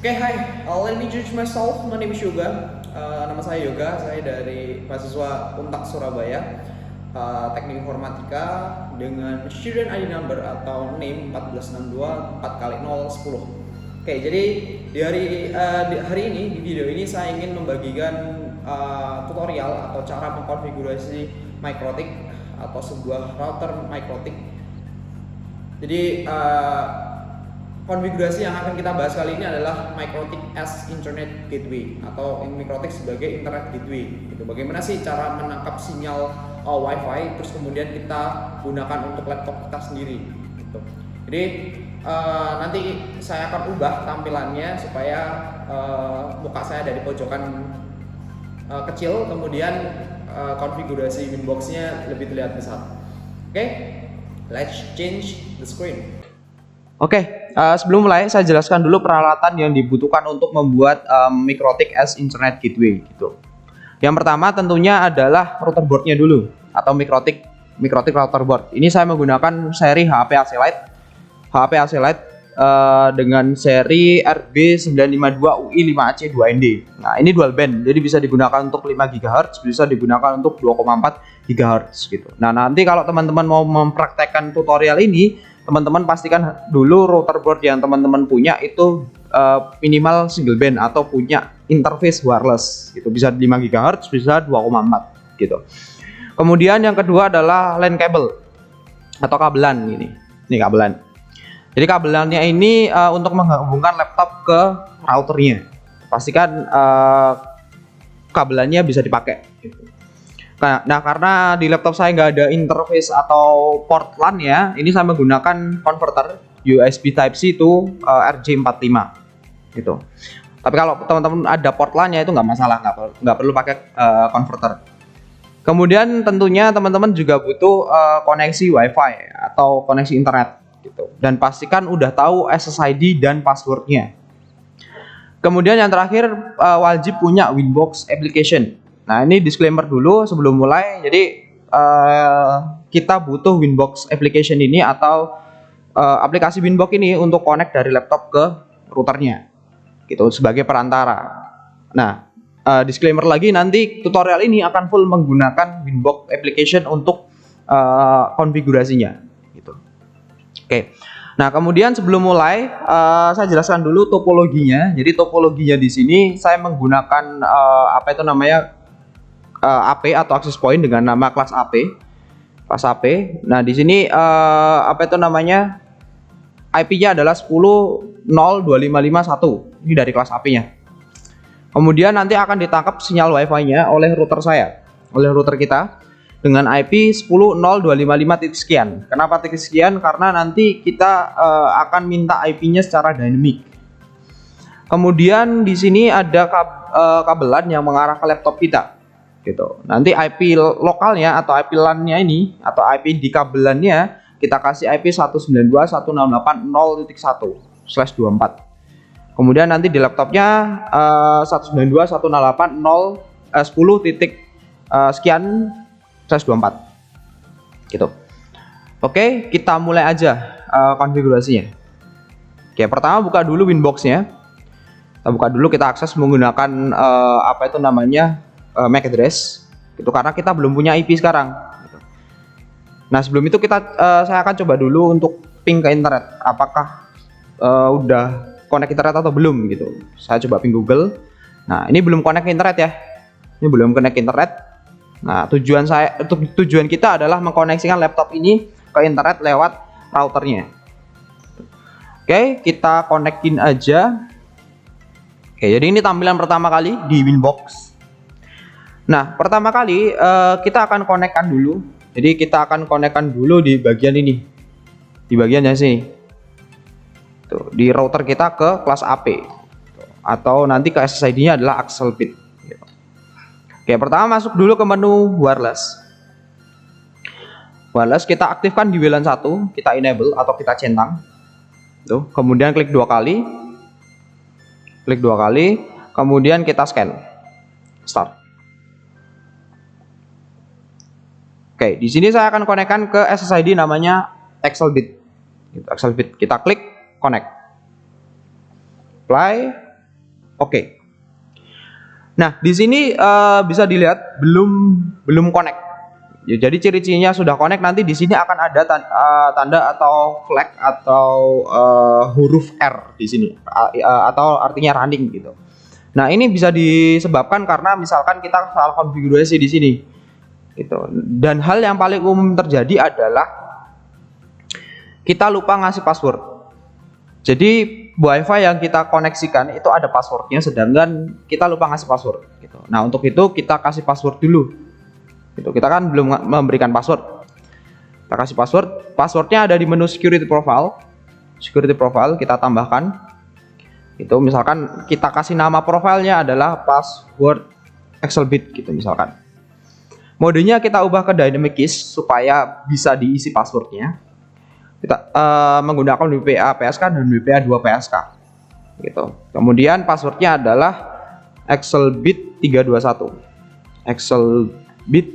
Oke, hi. Let me introduce myself. My name is Yoga. Nama saya Yoga. Saya dari mahasiswa Untak Surabaya, Teknik Informatika dengan student ID number atau name 1462 4 kali 010. Oke, jadi di hari ini di video ini saya ingin membagikan tutorial atau cara mengkonfigurasi MikroTik atau sebuah router MikroTik. Jadi konfigurasi yang akan kita bahas kali ini adalah MikroTik as Internet Gateway atau MikroTik sebagai Internet Gateway. Gitu. Bagaimana sih cara menangkap sinyal WiFi, terus kemudian kita gunakan untuk laptop kita sendiri. Gitu. Jadi nanti saya akan ubah tampilannya supaya muka saya dari pojokan kecil, kemudian konfigurasi Winbox-nya lebih terlihat besar. Oke, let's change the screen. Oke, sebelum mulai saya jelaskan dulu peralatan yang dibutuhkan untuk membuat MikroTik as Internet Gateway gitu. Yang pertama tentunya adalah router boardnya dulu atau MikroTik router board. Ini saya menggunakan seri HP AC Lite dengan seri RB952UI5AC2ND. Nah, ini dual band, jadi bisa digunakan untuk 5 GHz, bisa digunakan untuk 2,4 GHz gitu. Nah, nanti kalau teman-teman mau mempraktekkan tutorial ini, teman-teman pastikan dulu router board yang teman-teman punya itu minimal single band atau punya interface wireless gitu, bisa 5 GHz, bisa 2,4 gitu. Kemudian yang kedua adalah LAN kabel atau kabelan ini kabelan. Jadi kabelannya ini untuk menghubungkan laptop ke routernya. Pastikan kabelannya bisa dipakai gitu. Nah, karena di laptop saya nggak ada interface atau port LAN ya, ini saya menggunakan converter USB Type-C itu RJ45 gitu. Tapi kalau teman-teman ada port LAN-nya itu nggak masalah, nggak perlu pakai converter. Kemudian tentunya teman-teman juga butuh koneksi WiFi atau koneksi internet gitu. Dan pastikan udah tahu SSID dan passwordnya. Kemudian yang terakhir wajib punya Winbox application. Nah, ini disclaimer dulu sebelum mulai. Jadi kita butuh Winbox application ini atau aplikasi Winbox ini untuk connect dari laptop ke routernya gitu sebagai perantara. Nah, disclaimer lagi, nanti tutorial ini akan full menggunakan Winbox application untuk konfigurasinya gitu. Oke. Nah, kemudian sebelum mulai saya jelaskan dulu topologinya. Jadi topologinya di sini saya menggunakan AP atau access point dengan nama kelas AP. Kelas AP. Nah, di sini IP-nya adalah 10.0.2551. Ini dari kelas AP-nya. Kemudian nanti akan ditangkap sinyal WiFi-nya oleh router saya, oleh router kita dengan IP 10.0.255 titik sekian. Kenapa titik sekian? Karena nanti kita akan minta IP-nya secara dynamic. Kemudian di sini ada kabelan yang mengarah ke laptop kita. Gitu. Nanti IP lokalnya atau IP LAN-nya ini atau IP di kabelannya kita kasih IP 192.168.0.1/24. Kemudian nanti di laptopnya 192.168.0.10 gitu. Oke, kita mulai aja konfigurasinya. Oke, pertama buka dulu Winbox-nya. Kita buka dulu, kita akses menggunakan MAC address gitu, karena kita belum punya IP sekarang gitu. Nah, sebelum itu saya akan coba dulu untuk ping ke internet, apakah udah connect internet atau belum gitu. Saya coba ping Google. Nah, ini belum connect internet ya, ini belum connect internet. Nah, tujuan kita adalah mengkoneksikan laptop ini ke internet lewat routernya. Oke, kita connectin aja. Oke, jadi ini tampilan pertama kali di Winbox. Nah, pertama kali kita akan konekkan dulu. Jadi kita akan konekkan dulu di bagian ini, di bagian yang sini. Tuh, di router kita ke kelas AP. Atau nanti ke SSID-nya adalah Axelbit. Oke, pertama masuk dulu ke menu wireless. Wireless kita aktifkan di WLAN 1, kita enable atau kita centang. Tuh, kemudian klik 2 kali. Klik 2 kali, kemudian kita scan. Start. Oke, di sini saya akan konekkan ke SSID namanya Axelbit. Axelbit. Kita klik connect. Apply. Oke. Nah, di sini bisa dilihat belum connect. Ya, jadi ciri-cirinya sudah connect, nanti di sini akan ada tanda atau flag atau huruf R di sini, atau artinya running gitu. Nah, ini bisa disebabkan karena misalkan kita salah konfigurasi di sini gitu. Dan hal yang paling umum terjadi adalah kita lupa ngasih password. Jadi WiFi yang kita koneksikan itu ada passwordnya, sedangkan kita lupa ngasih password gitu. Nah, untuk itu kita kasih password dulu gitu. Kita kan belum memberikan password, kita kasih password. Passwordnya ada di menu security profile. Security profile kita tambahkan itu, misalkan kita kasih nama profilnya adalah password Excelbit gitu misalkan. Modenya kita ubah ke dynamic keys supaya bisa diisi passwordnya. Kita menggunakan WPA PSK dan WPA 2 PSK gitu. Kemudian passwordnya adalah Excelbit 321. Excelbit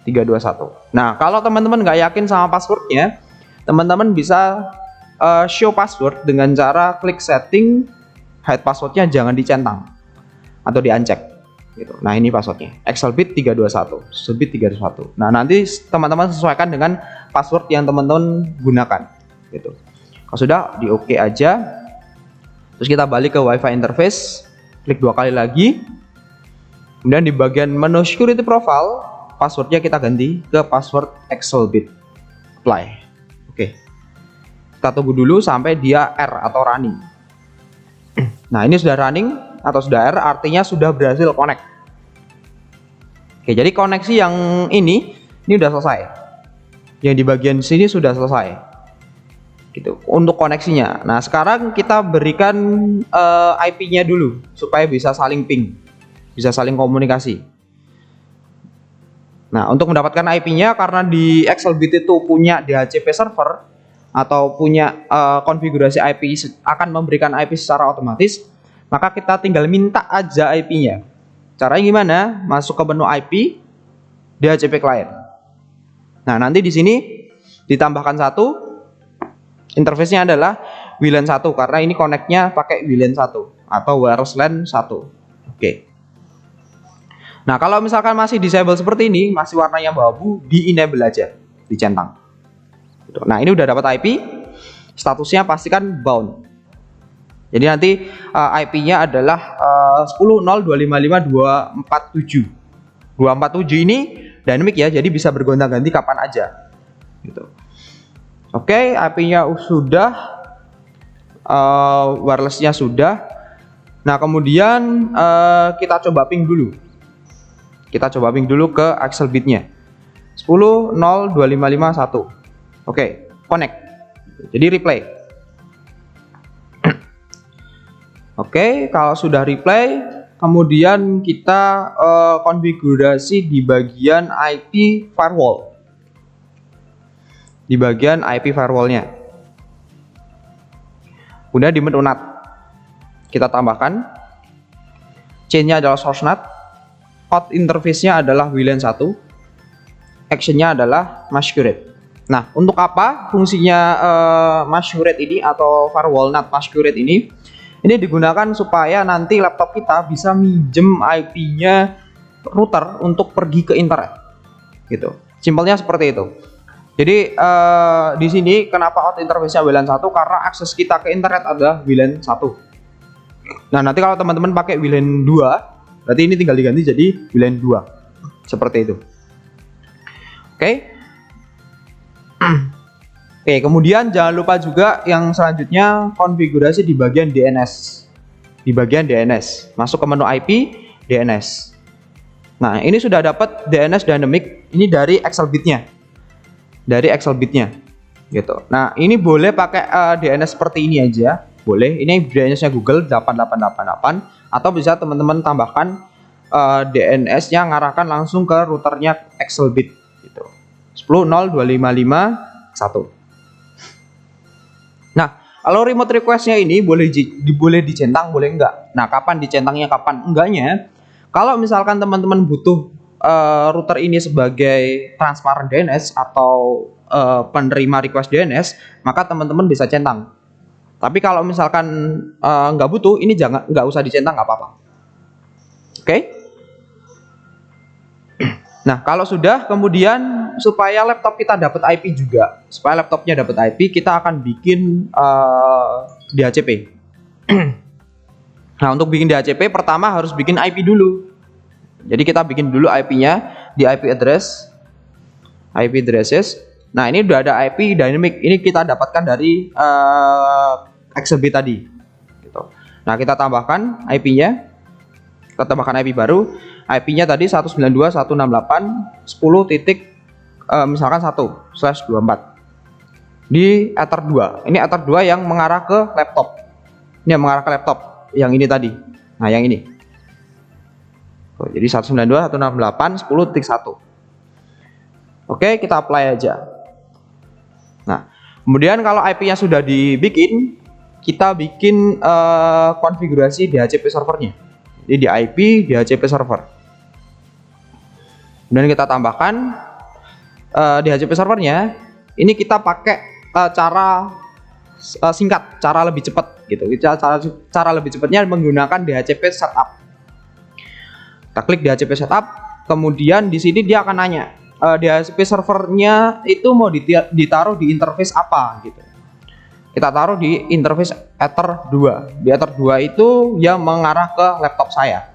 321. Nah, kalau teman-teman nggak yakin sama passwordnya, teman-teman bisa show password dengan cara klik setting, hide passwordnya jangan dicentang atau di-uncheck gitu. Nah, ini passwordnya Excelbit 321, Excelbit 321. Nah, nanti teman-teman sesuaikan dengan password yang teman-teman gunakan gitu. Kalau sudah, di oke aja. Terus kita balik ke WiFi interface, klik 2 kali lagi. Kemudian di bagian menu security profile, passwordnya kita ganti ke password Excelbit. Apply. Oke. Kita tunggu dulu sampai dia R atau running. Nah, ini sudah running atau sudah R, artinya sudah berhasil connect. Oke, jadi koneksi yang ini udah selesai. Yang di bagian sini sudah selesai. Gitu. Untuk koneksinya. Nah, sekarang kita berikan IP-nya dulu supaya bisa saling ping, bisa saling komunikasi. Nah, untuk mendapatkan IP-nya, karena di Excelbit itu punya DHCP server atau punya konfigurasi IP akan memberikan IP secara otomatis, maka kita tinggal minta aja IP-nya. Caranya gimana? Masuk ke menu IP, DHCP client. Nah, nanti di sini ditambahkan satu, interface-nya adalah WLAN 1 karena ini connect-nya pakai WLAN 1 atau wireless LAN 1. Oke. Nah, kalau misalkan masih disable seperti ini, masih warnanya abu-abu, di enable aja, dicentang. Nah, ini udah dapat IP, statusnya pastikan bound. Jadi nanti IP-nya adalah 10.0.255.247. 247 ini dynamic ya, jadi bisa bergonta-ganti kapan aja. Gitu. Oke, IP-nya sudah, wireless-nya sudah. Nah, kemudian kita coba ping dulu. Kita coba ping dulu ke Excelbit-nya. 10.0.255.1. Oke, connect. Jadi replay. Oke, kalau sudah replay, kemudian kita konfigurasi di bagian IP firewall. Di bagian IP firewall-nya. Kemudian di menu NAT kita tambahkan chain-nya adalah source NAT. Out interface-nya adalah WLAN 1, action-nya adalah masquerade. Nah, untuk apa fungsinya masquerade ini atau firewall NAT masquerade ini? Ini digunakan supaya nanti laptop kita bisa minjem IP-nya router untuk pergi ke internet, gitu. Simpelnya seperti itu. Jadi di sini kenapa out interface-nya WLAN 1? Karena akses kita ke internet adalah WLAN 1. Nah, nanti kalau teman-teman pakai WLAN 2, berarti ini tinggal diganti jadi WLAN 2. Seperti itu. Oke. Oke, kemudian jangan lupa juga yang selanjutnya konfigurasi di bagian DNS. Di bagian DNS, masuk ke menu IP, DNS. Nah, ini sudah dapat DNS dynamic ini dari Excelbit-nya. Dari Excelbit-nya. Gitu. Nah, ini boleh pakai DNS seperti ini aja. Boleh. Ini DNS-nya Google 8888. Atau bisa teman-teman tambahkan DNS-nya ngarahkan langsung ke routernya Excelbit gitu. 10.0.255.1. Nah, kalau remote request-nya ini boleh dicentang, boleh enggak. Nah, kapan dicentangnya, kapan enggaknya? Kalau misalkan teman-teman butuh router ini sebagai transparent DNS atau penerima request DNS, maka teman-teman bisa centang. Tapi kalau misalkan nggak butuh, ini nggak usah dicentang, nggak apa-apa. Oke? Nah, kalau sudah, kemudian supaya laptop kita dapat IP juga, supaya laptopnya dapat IP, kita akan bikin DHCP. Nah, untuk bikin DHCP pertama harus bikin IP dulu. Jadi kita bikin dulu IP-nya di IP addresses. Nah, ini udah ada IP dynamic. Ini kita dapatkan dari XMB tadi. Gitu. Nah, kita tambahkan IP-nya. Kita tambahkan IP baru. IP-nya tadi 192.168.10 titik misalkan 1/24 di Ether 2. Ini Ether 2 yang mengarah ke laptop. Ini yang mengarah ke laptop yang ini tadi. Nah, yang ini. Jadi 192.168.10.1. Oke, kita apply aja. Nah, kemudian kalau IP-nya sudah dibikin, kita bikin konfigurasi DHCP servernya. Jadi di IP DHCP server. Kemudian kita tambahkan DHCP servernya. Ini kita pakai cara singkat, cara lebih cepat gitu. Cara lebih cepatnya menggunakan DHCP setup. Kita klik DHCP setup, kemudian di sini dia akan nanya DHCP servernya itu mau ditaruh di interface apa gitu. Kita taruh di interface Ether 2. Di Ether 2 itu yang mengarah ke laptop saya.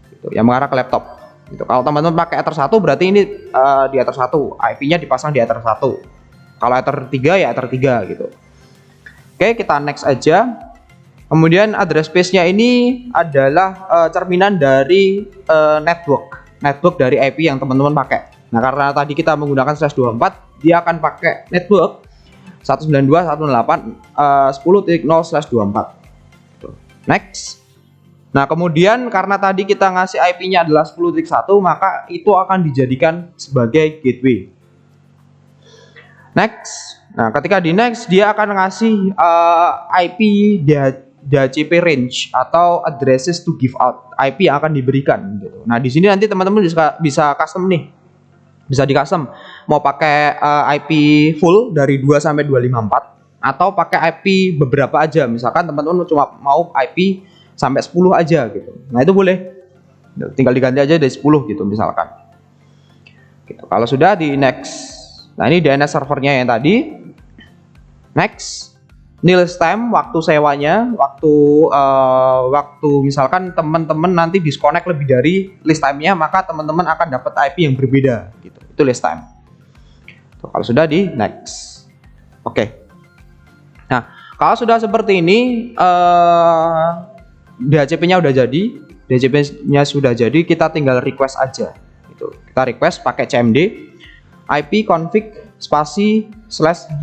Gitu, yang mengarah ke laptop. Gitu. Kalau teman-teman pakai Ether 1 berarti ini di Ether 1, IP-nya dipasang di Ether 1. Kalau Ether 3 ya Ether 3 gitu. Oke, kita next aja. Kemudian address space-nya ini adalah cerminan dari network dari IP yang teman-teman pakai. Nah, karena tadi kita menggunakan /24, dia akan pakai network 192.168.10.0/24. Next. Nah, kemudian karena tadi kita ngasih IP-nya adalah 10.1, maka itu akan dijadikan sebagai gateway. Next. Nah, ketika di next, dia akan ngasih IP DHCP range atau addresses to give out, IP yang akan diberikan gitu. Nah, di sini nanti teman-teman bisa custom nih. Bisa di custom. Mau pakai IP full dari 2 sampai 254 atau pakai IP beberapa aja. Misalkan teman-teman cuma mau IP sampai 10 aja gitu. Nah, itu boleh. Tinggal diganti aja dari 10 gitu misalkan. Gitu. Kalau sudah di next. Nah, ini DNS servernya yang tadi. Next. Ini list time, waktu sewanya, waktu misalkan teman-teman nanti disconnect lebih dari list time-nya, maka teman-teman akan dapat IP yang berbeda gitu. Itu list time. Tuh, kalau sudah di next. Oke. Nah, kalau sudah seperti ini DHCP-nya udah jadi, DHCP-nya sudah jadi, kita tinggal request aja. Gitu. Kita request pakai cmd IP config spasi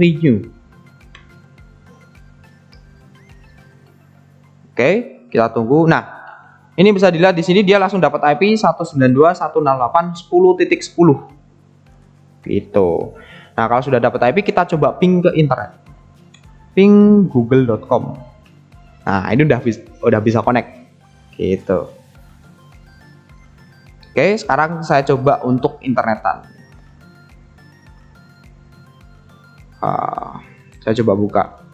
/renew. Oke, kita tunggu. Nah, ini bisa dilihat di sini dia langsung dapat IP 192.168.10.10. Gitu. Nah, kalau sudah dapat IP, kita coba ping ke internet. Ping google.com. Nah, ini udah bisa connect. Gitu. Oke, sekarang saya coba untuk internetan. Saya coba buka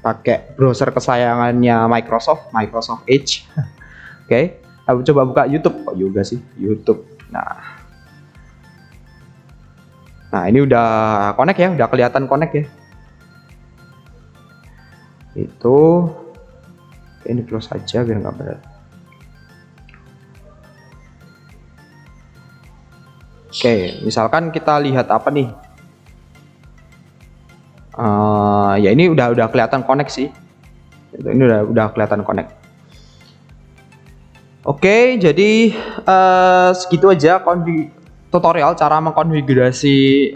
pakai browser kesayangannya Microsoft Edge. Oke, aku coba buka YouTube. Kok juga sih YouTube. Nah, ini udah connect ya, udah kelihatan connect ya. Itu ini close saja biar nggak berat. Oke, misalkan kita lihat apa nih? Ya ini udah kelihatan connect sih. Ini udah kelihatan connect. Oke, jadi segitu aja tutorial cara mengkonfigurasi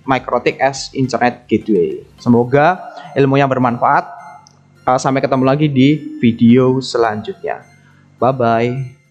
MikroTik as Internet Gateway. Semoga ilmunya bermanfaat. Sampai ketemu lagi di video selanjutnya. Bye bye.